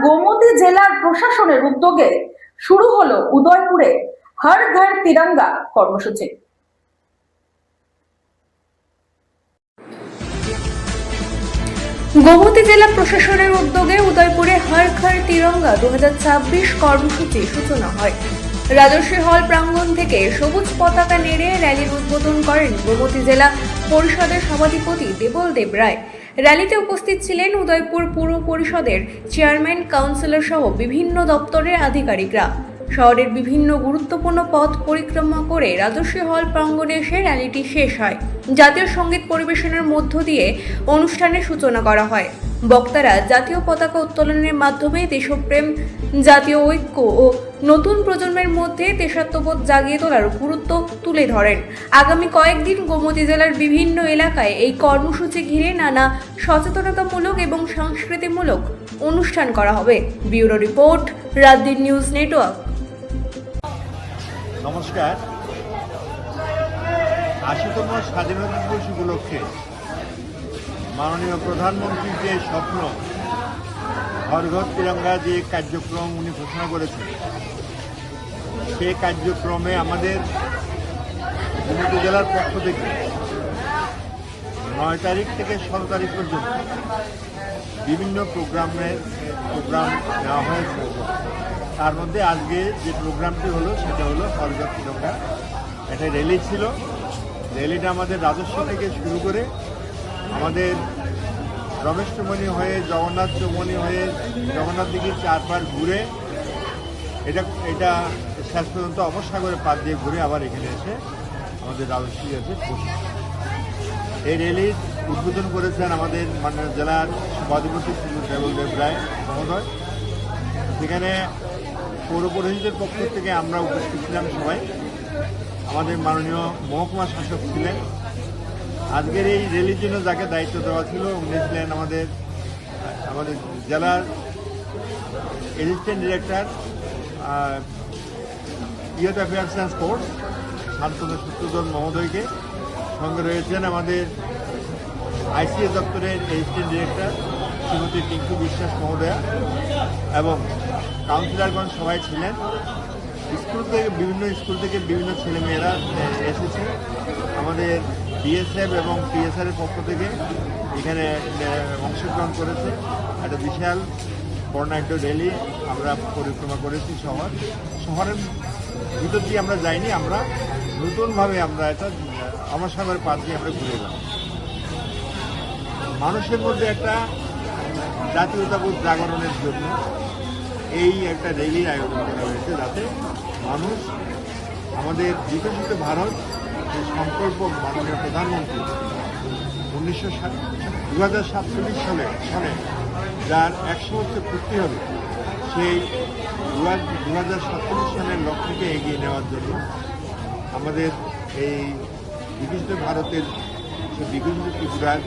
গোমতী জেলার প্রশাসনের উদ্যোগে শুরু হলো উদয়পুরে হর ঘর তিরঙ্গা কর্মসূচি। গোমতী জেলা প্রশাসনের উদ্যোগে উদয়পুরে হর ঘর তিরঙ্গা 2026 কর্মসূচির সূচনা হয়। রাজস্বী হল প্রাঙ্গণ থেকে সবুজ পতাকা নেড়ে র্যালির উদ্বোধন করেন গোমতী জেলা পরিষদের সভাধিপতি দেবল দেব রায়। র্যালিতে উপস্থিত ছিলেন উদয়পুর পুর পরিষদের চেয়ারম্যান, কাউন্সিলর সহ বিভিন্ন দপ্তরের আধিকারিকরা। শহরের বিভিন্ন গুরুত্বপূর্ণ পথ পরিক্রমা করে রাজস্বী হল প্রাঙ্গণে এসে র্যালিটি শেষ হয়। জাতীয় সঙ্গীত পরিবেশনের মধ্য দিয়ে অনুষ্ঠানের সূচনা করা হয়। বক্তারা জাতীয় পতাকা উত্তোলনের মাধ্যমে দেশপ্রেম, জাতীয় ঐক্য ও নতুন প্রজন্মের মধ্যে দেশাত্মবোধ জাগিয়ে তোলার গুরুত্ব তুলে ধরেন। আগামী কয়েকদিন গোমতী জেলার বিভিন্ন এলাকায় এই কর্মসূচি ঘিরে নানা সচেতনতামূলক এবং সাংস্কৃতিকমূলক অনুষ্ঠান করা হবে। Bureau report, রাতদিন news network. নমস্কার। ৮০তম স্বাধীনতা দিবস উপলক্ষে মাননীয় প্রধানমন্ত্রীর যে স্বপ্ন হর ঘর তিরঙ্গা যে কার্যক্রম উনি ঘোষণা করেছেন, সেই কার্যক্রমে আমাদের গোমতী জেলার পক্ষ থেকে ৯ তারিখ থেকে ১৭ তারিখ পর্যন্ত বিভিন্ন প্রোগ্রাম নেওয়া হয়েছে। তার মধ্যে আজকে যে প্রোগ্রামটি হলো সেটা হলো হর ঘর তিরঙ্গা। একটা র্যালি ছিল। র্যালিটা আমাদের রাজস্ব থেকে শুরু করে আমাদের রমেশ চৌমনি হয়ে জগন্নাথ চৌমনি হয়ে জগন্নাথ দিঘির চারপাশ ঘুরে এটা শেষ পর্যন্ত অবসাগরের পাশ দিয়ে ঘুরে আবার এখানে এসে আমাদের রাজস্ব এসে পৌঁছে। এই র্যালির উদ্বোধন করেছেন আমাদের মাননীয় জেলার সভাধিপতি দেবল দেব রায় মহোদয়। সেখানে পৌর পরিষদের পক্ষ থেকে আমরা উপস্থিত ছিলাম সবাই। আমাদের মাননীয় মহকুমা শাসক ছিলেন। আজকের এই র্যালির জন্য যাকে দায়িত্ব দেওয়া ছিল উনি ছিলেন আমাদের জেলার assistant director youth affairs and sports Shantanu Sutradhar মহোদয়কে। সঙ্গে রয়েছেন আমাদের আইসিএস দপ্তরের অ্যাসিস্ট্যান্ট ডিরেক্টর শ্রীমতী টিঙ্কু বিশ্বাস মহোদয়া এবং কাউন্সিলরগণ সবাই ছিলেন। বিভিন্ন স্কুল থেকে বিভিন্ন ছেলেমেয়েরা এসেছে। আমাদের বিএসএফ এবং পিএসআরের পক্ষ থেকে এখানে অংশগ্রহণ করেছে। একটা বিশাল বর্ণাঢ্য র্যালি আমরা পরিক্রমা করেছি। শহরের ভিতর দিয়ে আমরা যাইনি, আমরা নতুনভাবে আমরা এটা অমরসাগরের পাশ দিয়ে আমরা ঘুরে গেলাম। মানুষের মধ্যে একটা জাতীয়তাবোধ জাগরণের জন্য এই একটা র্যালির আয়োজন করা হয়েছে, যাতে মানুষ আমাদের বিকশিত ভারত যে সংকল্প মাননীয় প্রধানমন্ত্রী 2047 সালে যার 100 বছর পূর্তি হবে, সেই 2047 সালের লক্ষ্যকে এগিয়ে নেওয়ার জন্য আমাদের এই বিকশিত ভারতের বিকশিত ত্রিপুরার